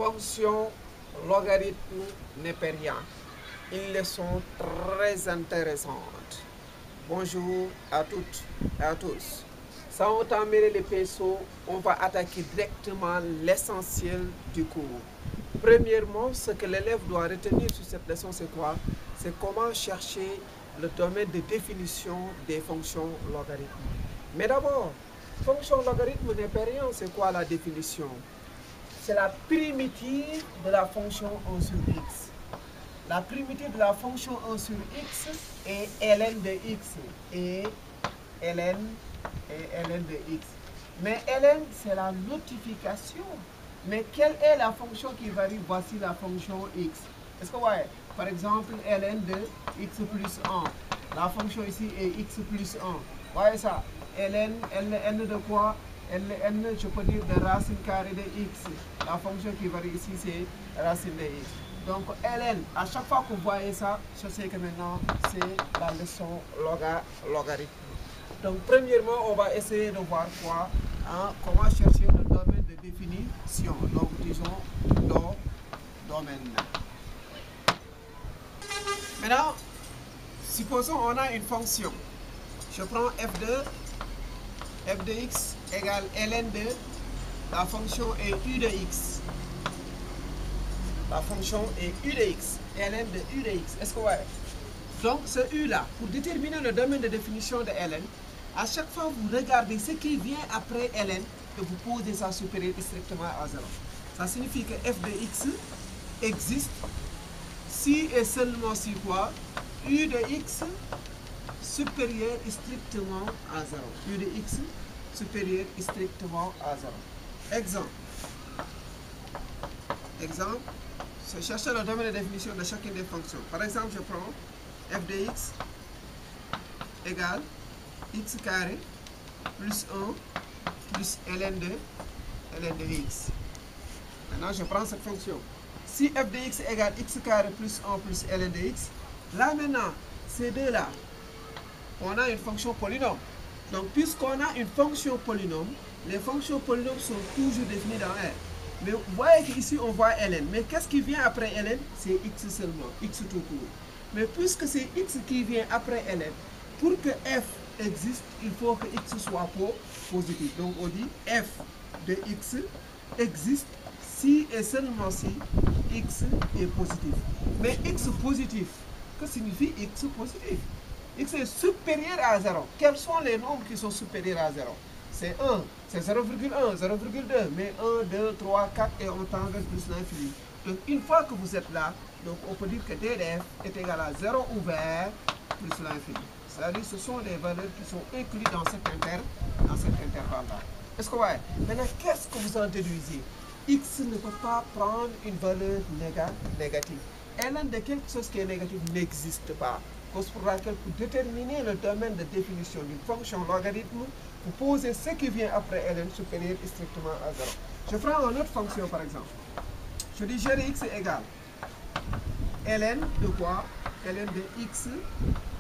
Fonction, logarithme, népérien. Ils sont très intéressantes. Bonjour à toutes et à tous. Sans autant mêler les pinceaux, on va attaquer directement l'essentiel du cours. Premièrement, ce que l'élève doit retenir sur cette leçon, c'est quoi? C'est comment chercher le domaine de définition des fonctions logarithmiques. Mais d'abord, fonction logarithme népérien, c'est quoi la définition? C'est la primitive de la fonction 1 sur x. La primitive de la fonction 1 sur x est ln de x et ln de x. Mais ln, c'est la notification. Mais quelle est la fonction qui varie? Voici la fonction x. Est-ce que vous voyez? Par exemple, ln de x plus 1. La fonction ici est x plus 1. Vous voyez ça? ln de quoi? ln, je peux dire de racine carrée de x. La fonction qui varie ici, c'est racine de x. Donc, ln, à chaque fois que vous voyez ça, je sais que maintenant, c'est la leçon logarithme. Donc, premièrement, on va essayer de voir quoi? Comment chercher le domaine de définition. Donc, disons, domaine. Maintenant, supposons on a une fonction. Je prends f de x égale ln de, la fonction est u de x. La fonction est u de x, ln de u de x. Est-ce que vous voyez? Donc, ce u-là, pour déterminer le domaine de définition de ln, à chaque fois vous regardez ce qui vient après ln et vous posez ça supérieur strictement à 0. Ça signifie que f de x existe si et seulement si quoi? U de x supérieur strictement à 0. U de x supérieur strictement à 0. Exemple, je cherche le domaine de définition de chacune des fonctions. Par exemple, je prends f de x égale x carré plus 1 plus ln de x. Maintenant, je prends cette fonction. Si f de x égale x carré plus 1 plus ln de x, là maintenant, ces deux-là, on a une fonction polynôme. Donc, puisqu'on a une fonction polynôme, les fonctions polynômes sont toujours définies dans R. Mais vous voyez qu'ici, on voit ln. Mais qu'est-ce qui vient après ln? C'est x seulement, x tout court. Mais puisque c'est x qui vient après ln, pour que f existe, il faut que x soit positif. Donc, on dit f de x existe si et seulement si x est positif. Mais x positif, que signifie x positif? X est supérieur à 0. Quels sont les nombres qui sont supérieurs à 0? C'est 1, c'est 0,1, 0,2, mais 1, 2, 3, 4 et on tend vers plus l'infini. Donc une fois que vous êtes là, donc on peut dire que d de f est égal à 0 ouvert plus l'infini. C'est-à-dire ce sont des valeurs qui sont incluses dans cet intervalle-là. Est-ce que vous voyez? Maintenant, qu'est-ce que vous en déduisez? X ne peut pas prendre une valeur négative. ln de quelque chose qui est négatif n'existe pas. Cause pour laquelle, pour déterminer le domaine de définition d'une fonction logarithme, vous posez ce qui vient après ln supérieur strictement à 0. Je prends une autre fonction par exemple. Je dis g de x est égal ln de quoi? ln de x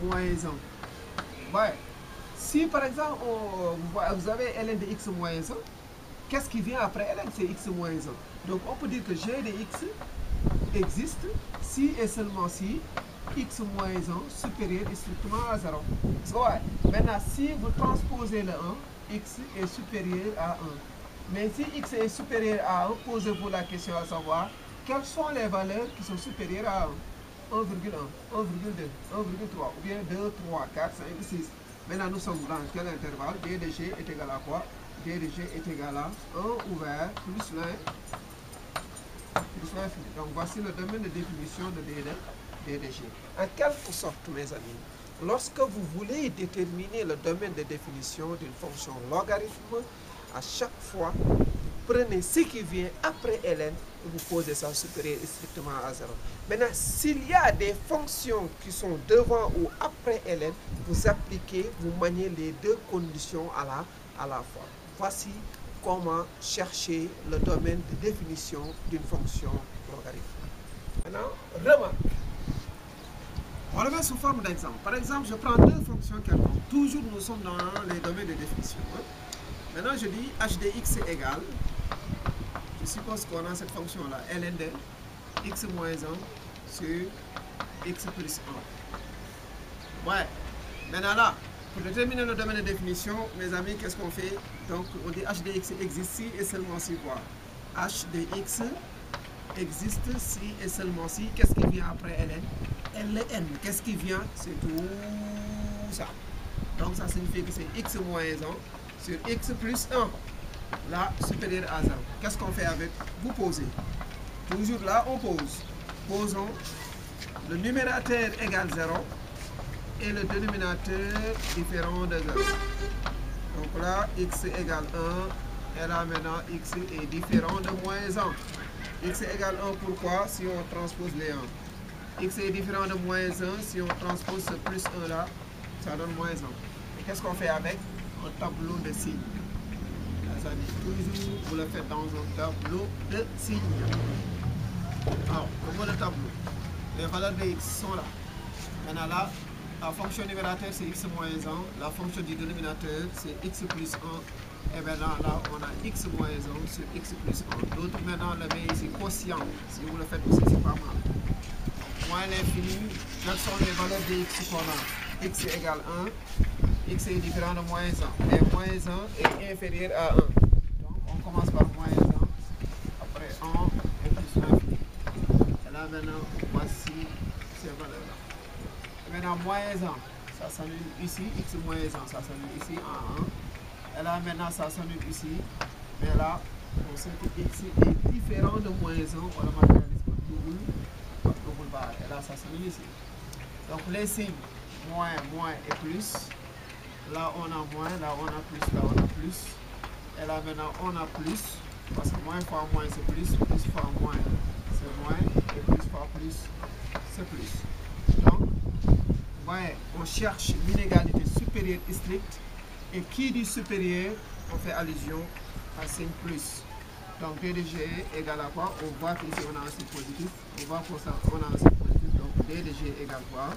moins 1. Ouais. Si par exemple, vous avez ln de x moins 1, qu'est-ce qui vient après ln? C'est x moins 1. Donc on peut dire que g de x existe si et seulement si x moins 1 supérieur strictement à 0. Maintenant, si vous transposez le 1, x est supérieur à 1. Mais si x est supérieur à 1, posez-vous la question à savoir quelles sont les valeurs qui sont supérieures à 1. 1,1, 1,2, 1,3, ou bien 2, 3, 4, 5, 6. Maintenant, nous sommes dans quel intervalle? D de g est égal à quoi? D de g est égal à 1 ouvert plus l'infini. Donc, voici le domaine de définition de D de g. En quelque sorte, mes amis, lorsque vous voulez déterminer le domaine de définition d'une fonction logarithme, à chaque fois, vous prenez ce qui vient après ln et vous posez ça supérieur strictement à 0. Maintenant, s'il y a des fonctions qui sont devant ou après ln, vous appliquez, vous maniez les deux conditions à la fois. Voici comment chercher le domaine de définition d'une fonction logarithme. Maintenant, remarque. On le met sous forme d'exemple. Par exemple, je prends deux fonctions quelconques. Toujours, nous sommes dans les domaines de définition. Maintenant, je dis h de x est égal. Je suppose qu'on a cette fonction-là, ln de x moins 1 sur x plus 1. Ouais, maintenant là, pour déterminer le domaine de définition, mes amis, qu'est-ce qu'on fait? Donc, on dit h de x existe si et seulement si quoi? H de x existe si et seulement si. Qu'est-ce qui vient après ln? Ln, qu'est-ce qui vient? C'est tout ça. Donc, ça signifie que c'est x moins 1 sur x plus 1. Là, supérieur à 0. Qu'est-ce qu'on fait avec? Vous posez. Toujours là, on pose. Posons le numérateur égale 0 et le dénominateur différent de 0. Donc là, x égale 1 et là maintenant x est différent de moins 1. X égale 1 pourquoi? Si on transpose les 1. X est différent de moins 1 si on transpose ce plus 1 là, ça donne moins 1. Et qu'est-ce qu'on fait avec? Un tableau de signes. Ça dit toujours, vous le faites dans un tableau de signes. Alors, on voit le tableau. Les valeurs de x sont là. Maintenant là, la fonction numérateur c'est x moins 1. La fonction du dénominateur c'est x plus 1. Et maintenant là, on a x moins 1 sur x plus 1. D'autres maintenant le met ici quotient. Si vous le faites aussi, c'est pas mal. Moins l'infini, quelles sont les valeurs de x qu'on a? X égale 1. X est différent de moins 1. Et moins 1 est inférieur à 1. Donc on commence par moins 1. Après 1 et plus l'infini. Et là maintenant, voici ces valeurs-là. Maintenant, moins 1, ça s'annule ici. X moins 1, ça s'annule ici en 1. Et là maintenant, ça s'annule ici. Mais là, on sait que x est différent de moins 1. On le matérialise par double barre. Et là, ça s'annule ici. Donc les signes, moins, moins et plus. Là, on a moins, là, on a plus, là, on a plus. Et là, maintenant, on a plus. Parce que moins fois moins, c'est plus fois moins, c'est moins. Et plus fois plus, c'est plus. Donc, ouais, on cherche l'inégalité supérieure et stricte. Et qui dit supérieur, on fait allusion à signe plus. Donc, d de g égale à quoi? On voit qu'ici, on a un signe positif. On voit pour ça, on a un signe positif. Donc, d de g égale quoi?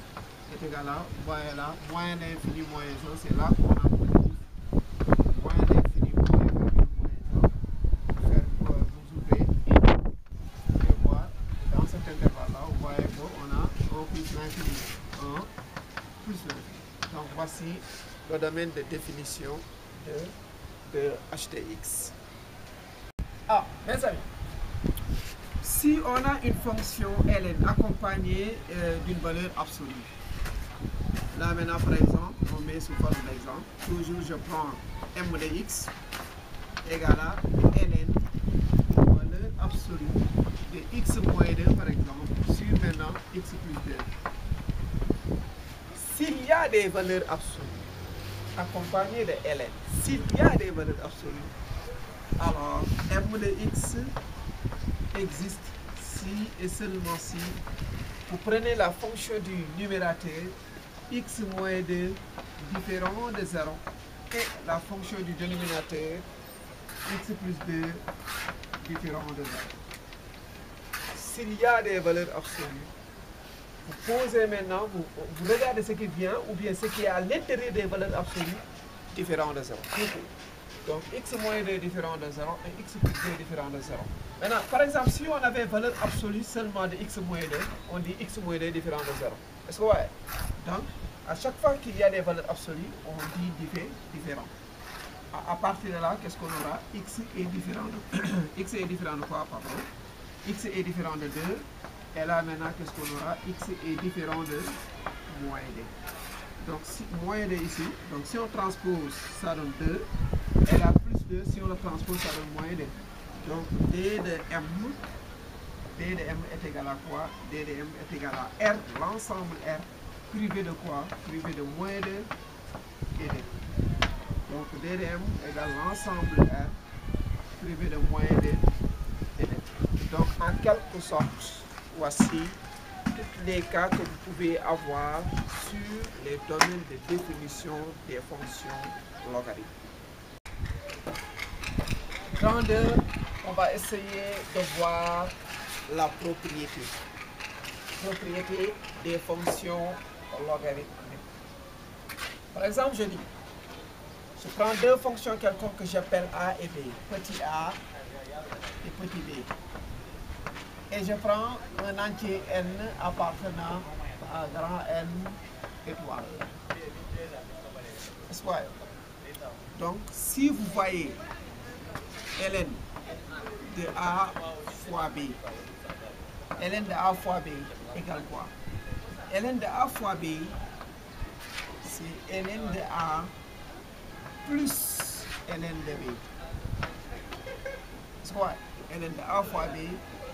Est égal à, voyez là, moins l'infini moins 1, c'est là qu'on a positif. Moins l'infini moins 1, faire vous ouvrez et voir dans cet intervalle-là, vous voyez qu'on a 1 plus l'infini, 1 plus l'infini. Donc voici le domaine de définition de h de x. Ah, mes amis, si on a une fonction ln accompagnée d'une valeur absolue, là maintenant par exemple, on met sous forme d'exemple, toujours je prends m de x égale à ln, valeur absolue de x moins 2 par exemple, sur maintenant x plus 2. S'il y a des valeurs absolues accompagnées de ln, s'il y a des valeurs absolues, alors m de x existe si et seulement si vous prenez la fonction du numérateur x moins 2 différent de 0 et la fonction du dénominateur x plus 2 différent de 0. S'il y a des valeurs absolues, vous posez maintenant, vous regardez ce qui vient ou bien ce qui est à l'intérieur des valeurs absolues différent de 0. Donc x moins 2 différent de 0 et x plus 2 différent de 0. Maintenant, par exemple, si on avait valeur absolue seulement de x moins 2, on dit x moins 2 différent de 0. Est-ce que vous voyez? Donc, à chaque fois qu'il y a des valeurs absolues, on dit différent. À partir de là, qu'est-ce qu'on aura? X est différent de x est différent de quoi, pardon? X est différent de 2. Et là, maintenant, qu'est-ce qu'on aura? X est différent de moins 2. Donc, si, moins 2 ici. Donc, si on transpose, ça donne 2. Et là, plus 2, si on le transpose, ça donne moins 2. Donc, d de m est égal à quoi? D de m est égal à R, l'ensemble R, privé de quoi? Privé de moins 2 et 2. Donc, d de m égale l'ensemble R, privé de moins 2 et 2. Donc, en quelque sorte, voici tous les cas que vous pouvez avoir sur les domaines de définition des fonctions logarithmiques. Dans 2, on va essayer de voir la propriété des fonctions logarithmiques. Par exemple, je prends deux fonctions quelconques que j'appelle a et b. Petit a et petit b. Et je prends un entier n appartenant à grand N étoile. N'est-ce pas? Donc, si vous voyez ln de A fois B, ln de A fois B égale quoi? Ln de A fois B, c'est ln de A plus ln de B. C'est quoi? Ln de A fois B,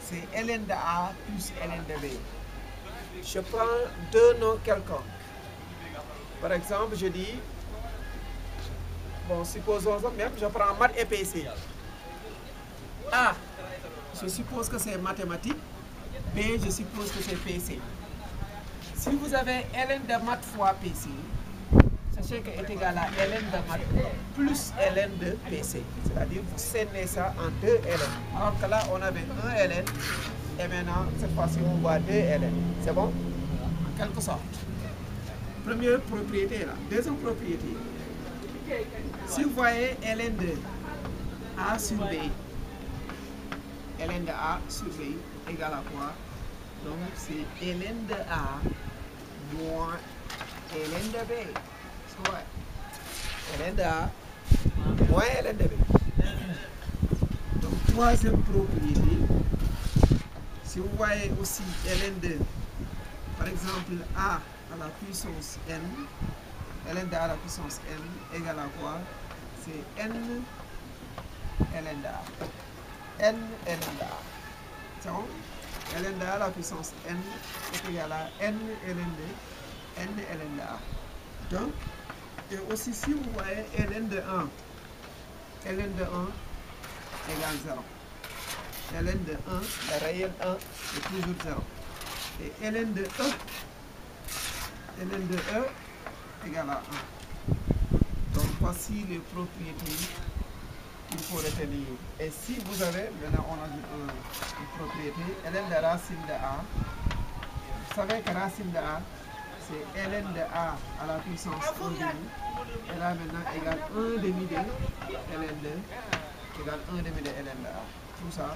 c'est ln de A plus ln de B. Je prends deux noms quelconques. Par exemple, je dis, bon, supposons même, je prends maths et PC. A, je suppose que c'est mathématique. B, je suppose que c'est PC. Si vous avez ln de maths fois PC, sachez que est égal à ln de maths plus ln de PC. C'est-à-dire vous scindez ça en deux ln. Alors que là, on avait un ln. Et maintenant, cette fois-ci, on voit deux ln. C'est bon? En quelque sorte. Première propriété là. Deuxième propriété. Si vous voyez ln de A sur B, ln de A sur B égale à quoi? Donc c'est ln de A moins ln de B. C'est vrai. Ln de A moins ln de B. Donc troisième propriété. Si vous voyez aussi ln de, par exemple, A à la puissance n, ln de A à la puissance n égale à quoi? C'est n ln de A. N ln de A. C'est bon? Ln de A à la puissance n est égal à n ln de A. Donc, et aussi si vous voyez ln de 1, ln de 1 égale 0. Ln de 1, le réel 1 est toujours 0. Et ln de E égale à 1. Donc voici les propriétés qu'il faut retenir. Et si vous avez, maintenant on a une propriété, ln de racine de A, vous savez que racine de A, c'est ln de A à la puissance 1 demi, et là maintenant égale 1 demi de ln de, égale 1 demi de ln de A. Tout ça,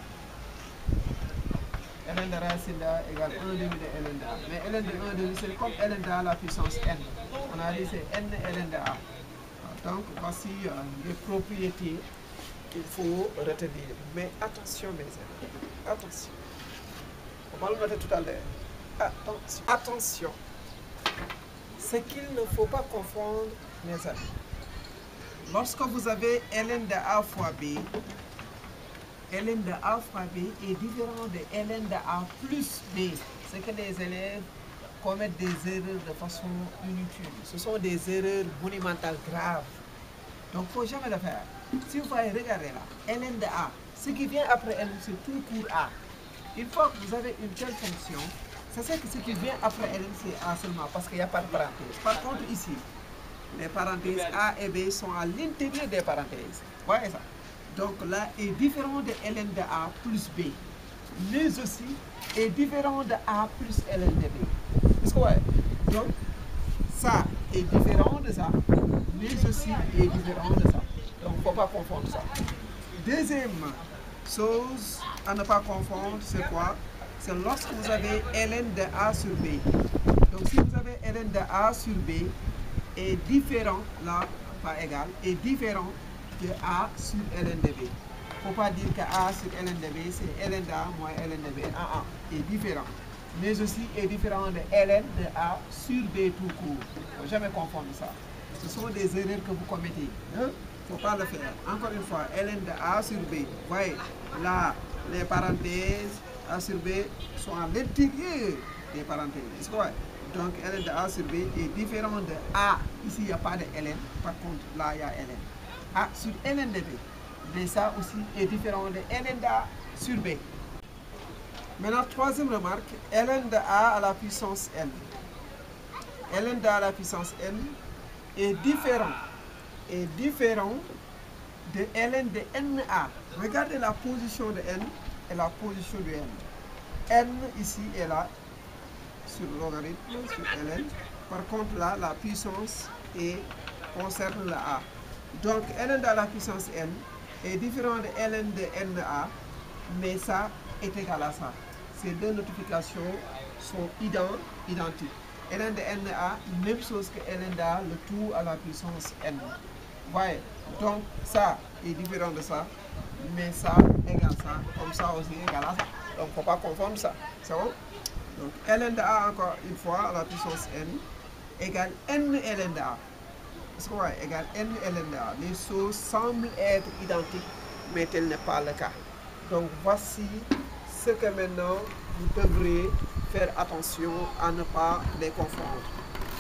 ln de racine de A égale 1 demi de ln de A. Mais ln de 1 demi, c'est comme ln de A à la puissance n. On a dit c'est n ln de A. Donc voici les propriétés qu'il faut retenir. Mais attention mes amis, attention. On va le mettre tout à l'heure. Attention. Ce qu'il ne faut pas confondre mes amis. Lorsque vous avez ln de A fois B, ln de A fois B est différent de ln de A plus B. C'est que les élèves commettent des erreurs de façon inutile. Ce sont des erreurs monumentales graves. Donc il ne faut jamais le faire. Si vous voyez, regardez là, ln de A, ce qui vient après N, c'est tout court A. Une fois que vous avez une telle fonction, c'est que ce qui vient après N, c'est A seulement, parce qu'il n'y a pas de parenthèse. Par contre ici, les parenthèses A et B sont à l'intérieur des parenthèses. Vous voyez ça? Donc là est différent de ln de A plus B, mais aussi est différent de A plus ln de B. Est-ce que vous voyez? Donc ça est différent de ça, mais aussi est différent de ça. Donc il ne faut pas confondre ça. Deuxième chose à ne pas confondre, c'est quoi? C'est lorsque vous avez ln de A sur B. Donc si vous avez ln de A sur B est différent, là, pas égal, est différent de A sur ln de B. Il ne faut pas dire que A sur ln de B, c'est ln de A moins ln de B. Est différent. Mais aussi est différent de ln de A sur B tout court. Il ne faut jamais confondre ça. Ce sont des erreurs que vous commettez. Il ne faut pas le faire. Encore une fois, ln de A sur B. Vous voyez, là, les parenthèses A sur B sont à l'intérieur des parenthèses. Donc, ln de A sur B est différent de A. Ici, il n'y a pas de ln. Par contre, là, il y a ln. A sur ln de B. Mais ça aussi est différent de ln de A sur B. Maintenant, troisième remarque, ln de A à la puissance n. Ln de A à la puissance n est différent de ln de NA. Regardez la position de n et la position de n. N ici est là, sur le logarithme, sur ln. Par contre là, la puissance concerne la A. Donc ln de A à la puissance n est différent de ln de NA, mais ça est égal à ça. Ces deux notifications sont identiques. ln de NA, même chose que ln de A, le tout à la puissance n. Voyez, donc ça est différent de ça, mais ça égale ça, comme ça aussi égale à ça. Donc il ne faut pas confondre ça. C'est bon? Donc ln de A, encore une fois, à la puissance n, égale n ln de A. Est-ce que vous voyez? Égale n ln de A. Les choses semblent être identiques, mais tel n'est pas le cas. Donc voici ce que maintenant vous devrez faire attention à ne pas les confondre.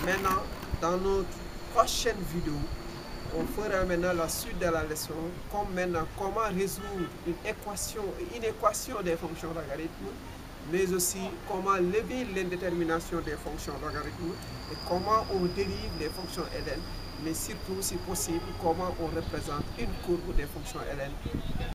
Maintenant, dans notre prochaine vidéo, on fera maintenant la suite de la leçon, comme maintenant comment résoudre une équation des fonctions logarithmes, mais aussi comment lever l'indétermination des fonctions logarithmes et comment on dérive les fonctions ln, mais surtout, si possible, comment on représente une courbe des fonctions ln.